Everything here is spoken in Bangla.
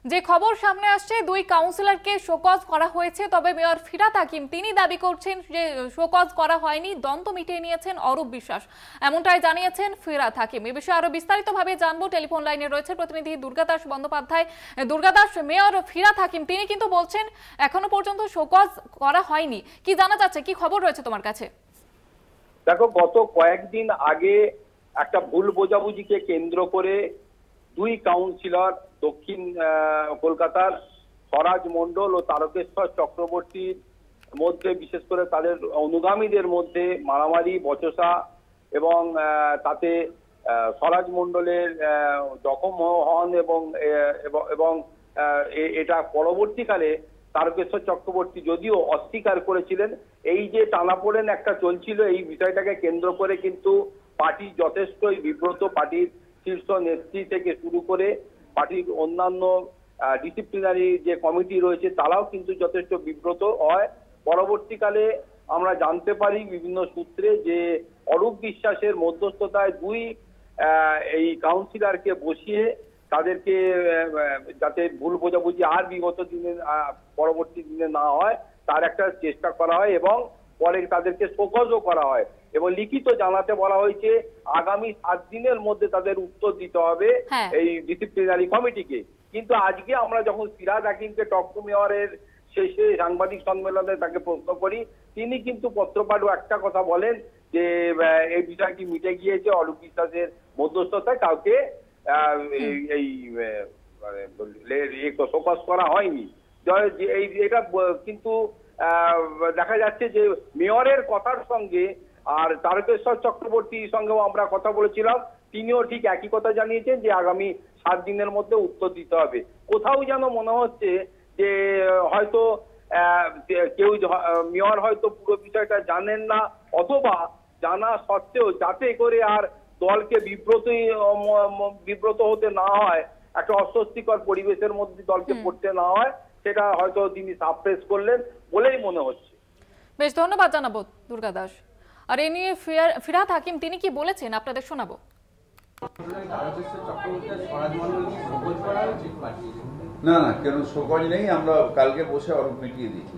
যে খবর সামনে আসছে, দুই কাউন্সিলরকে শোকজ করা হয়েছে, তবে মেয়র ফিরহাদ হাকিম তিনি দাবি করছেন যে শোকজ করা হয়নি, দ্বন্দ্ব মিটিয়ে নিয়েছেন অরূপ বিশ্বাস, এমনটাই জানিয়েছেন ফিরহাদ হাকিম। এই বিষয়ে আরো বিস্তারিতভাবে জানবো, টেলিফোন লাইনে রয়েছে প্রতিনিধি দুর্গাদাস বন্দ্যোপাধ্যায়। দুর্গাদাস, মেয়র ফিরহাদ হাকিম তিনি কিন্তু বলছেন এখনো পর্যন্ত শোকজ করা হয়নি, কি জানা যাচ্ছে, কি খবর রয়েছে তোমার কাছে? দেখো, গত কয়েকদিন আগে একটা ভুল বোঝাবুঝিকে কেন্দ্র করে দুই কাউন্সিলর দক্ষিণ কলকাতার স্বরাজ মণ্ডল ও তারকেশ্বর চক্রবর্তীর মধ্যে, বিশেষ করে তাদের অনুগামীদের মধ্যে মারামারি বচসা এবং তাতে স্বরাজ মণ্ডলের জখম হন এবং এটা পরবর্তীকালে তারকেশ্বর চক্রবর্তী যদিও অস্বীকার করেছিলেন। এই যে টানাপোড়েন একটা চলছিল, এই বিষয়টাকে কেন্দ্র করে কিন্তু পার্টি যথেষ্টই বিব্রত। পার্টির শীর্ষ নেত্রী থেকে শুরু করে পার্টির অন্যান্য ডিসিপ্লিনারি যে কমিটি রয়েছে তারাও কিন্তু যথেষ্ট বিব্রত হয়। পরবর্তীকালে আমরা জানতে পারি বিভিন্ন সূত্রে যে অরূপ বিশ্বাসের মধ্যস্থতায় দুই এই কাউন্সিলরকে বসিয়ে তাদেরকে যাতে ভুল বোঝাবুঝি আর বিগত দিনে পরবর্তী দিনে না হয় তার একটা চেষ্টা করা হয় এবং পরে তাদেরকে শোকজও করা হয় এবং লিখিত জানাতে বলা হয়েছে আগামী 7 দিনের মধ্যে তাদের উত্তর দিতে হবে এই ডিসিপ্লিনারি কমিটিকে। কিন্তু আজকে আমরা যখন ফিরহাদ হাকিমকে টক মেয়রের শেষে সাংবাদিক সম্মেলনে তাকে প্রশ্ন করি, তিনি কিন্তু পত্রপাঠে একটা কথা বলেন যে এই বিষয়টি মিটে গিয়েছে, অরূপ বিশ্বাসের মধ্যস্থতায় কাউকে এই শোকজ করা হয়নি। এটা কিন্তু দেখা যাচ্ছে যে মেয়রের কথার সঙ্গে আর তারকেশ্বর চক্রবর্তীর সঙ্গেও আমরা কথা বলেছিলাম, তিনিও ঠিক একই কথা জানিয়েছেন যে আগামী 7 দিনের মধ্যে উত্তর দিতে হবে। কোথাও যেন মনে হচ্ছে যে হয়তো কেউ মেয়র হয়তো পুরো বিষয়টা জানেন না, অথবা জানা সত্ত্বেও যাতে করে আর দলকে বিব্রত হতে না হয়, একটা অস্বস্তিকর পরিবেশের মধ্যে দলকে পড়তে না হয়, সেটা হয়তো তিনি সাপ্রেস করলেন বলেই মনে হচ্ছে। বেশ, ধন্যবাদ জানাবো দুর্গাদাস। আর এ নিয়ে ফিরহাদ হাকিম তিনি কি বলেছেন আপনাদের শোনাবো। না না, কেন শোকজ নেই, আমরা কালকে বসে অরূপ মিটিয়ে দিয়েছি।